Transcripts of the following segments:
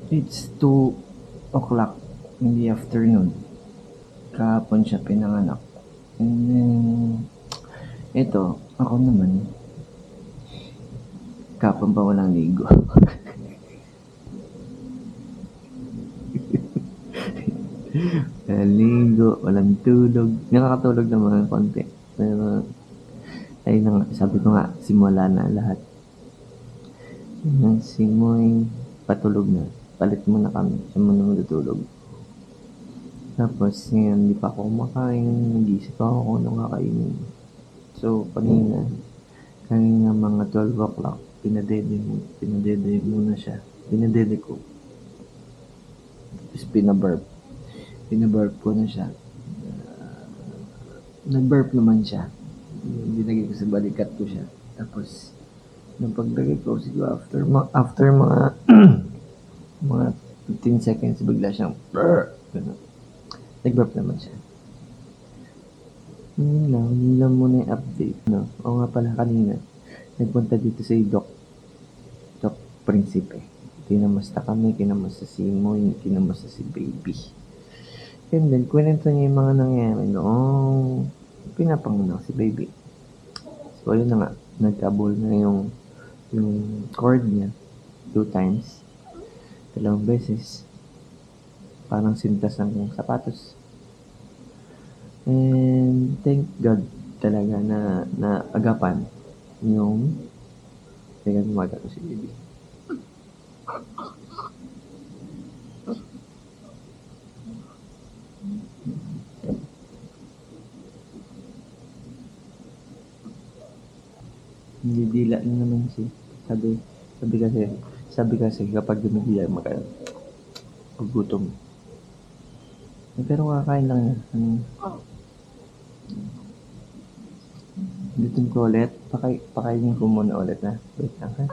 It's 2 o'clock in the afternoon. Kahapon siya pinanganak. And then, ito, ako naman, kahapon pa walang ligo. Walang ligo, walang tulog. Nakakatulog naman ng konti. Pero, ayun na nga, sabi ko nga, simula na lahat. Nang simoy, patulog na. Palit muna kami, siya muna matutulog. Tapos, ngayon, di pa ako kumakain. Nag-iisip ako kung anong kakainin. So, kanina mga 12 o'clock, pinadede muna siya. Pinadede ko. Tapos pinaburp ko na siya. Nag-burp naman siya. Dinagay ko sa balikat ko siya. Tapos, nung paglagay ko, siguro after mga mga 15 seconds, bigla siyang ganun. Nag-burp naman siya. Yun lang muna yung update, no? Oo nga pala kanina, nagpunta dito si Doc Principe. Kinamusta kami, kinamusta si Moy, kinamusta si Baby. And then, kwento niya yung mga nangyari noong pinapanganak si Baby. So, ayun na nga, nagkabol na yung cord niya 2 times. 2 beses. Parang sintas ng sapatos. And thank God talaga na agapan yung pinagmaga ko si Baby. Didila na naman siya. Sabi kasi kapag dumidila magugutom. Pero kakain lang yan. Gutom ko ulit. Pakainin ko muna ulit na. Wait lang ha.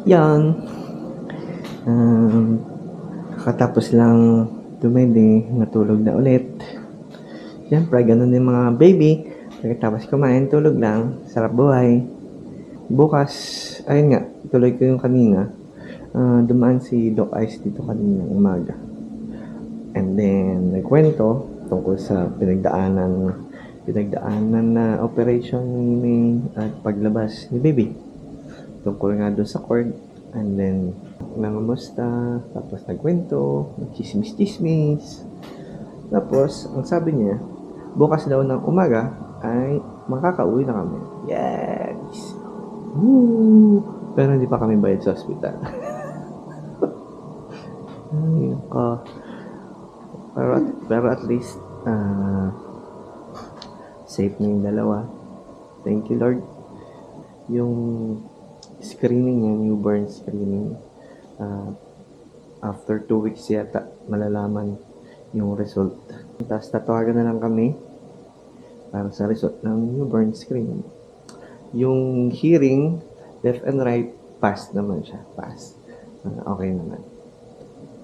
Yan. Kakatapos lang dumede, natulog na ulit. Siyempre, ganun din mga baby. Pagkatapos kumain, tulog lang. Sarap buhay. Bukas, ayun nga, tuloy ko yung kanina. Dumaan si Doc Ice dito kanina umaga. And then, nagkwento tungkol sa pinagdaanan na operation ni May at paglabas ni Baby. Tungkol nga doon sa cord. And then, nangamusta, tapos nagkwento, nagchismis-chismis. Tapos, ang sabi niya, bukas daw ng umaga ay makakauwi na kami. Yes! Woo! Pero hindi pa kami bayad sa hospital. Ay, pero at least, safe na yung dalawa. Thank you, Lord. Yung screening niya, newborn screening, after 2 weeks yata, malalaman yung result. Tapos tatawagan na lang kami para sa result ng newborn screening. Yung hearing, left and right, pass naman siya. Pass. Okay naman.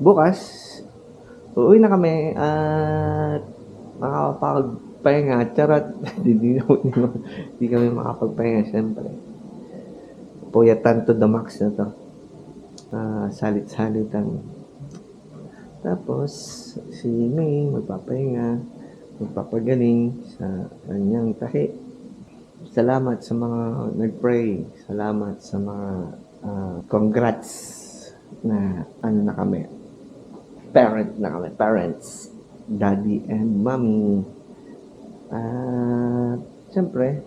Bukas, uuwi na kami at makakapagpahinga. Charot. Hindi kami makapagpahinga, syempre. Puyatan to the max na to. Salit-salitan. Tapos, si May magpapahinga, magpapagaling sa kanyang tahi. Salamat sa mga nag-pray. Salamat sa mga congrats na na kami. Parents. Daddy and mommy. Siyempre,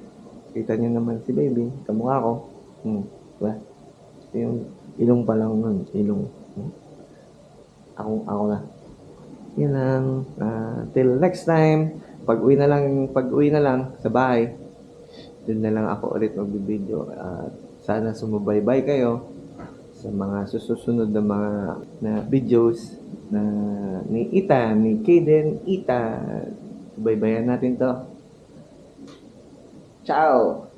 kita niyo naman si Baby, kamukha ko. Diba? Yung ilong pa lang nun, ilong. Ako na. Yun lang. Till next time. Pag-uwi na lang sa bahay. Doon na lang ako ulit magbibideo. Sana sumubaybay kayo sa mga susunod na mga videos na ni Ita, ni Kaden Ita. Subaybayan natin to. Ciao!